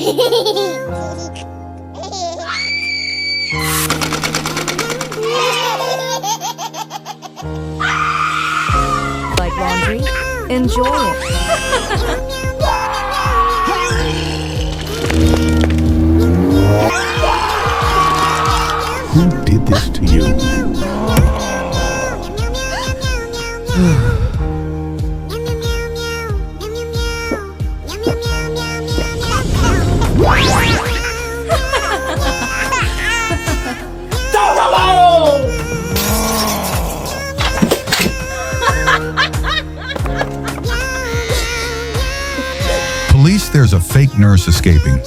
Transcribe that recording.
Like laundry? Enjoy it. Who did this to you? Police, there's a fake nurse escaping.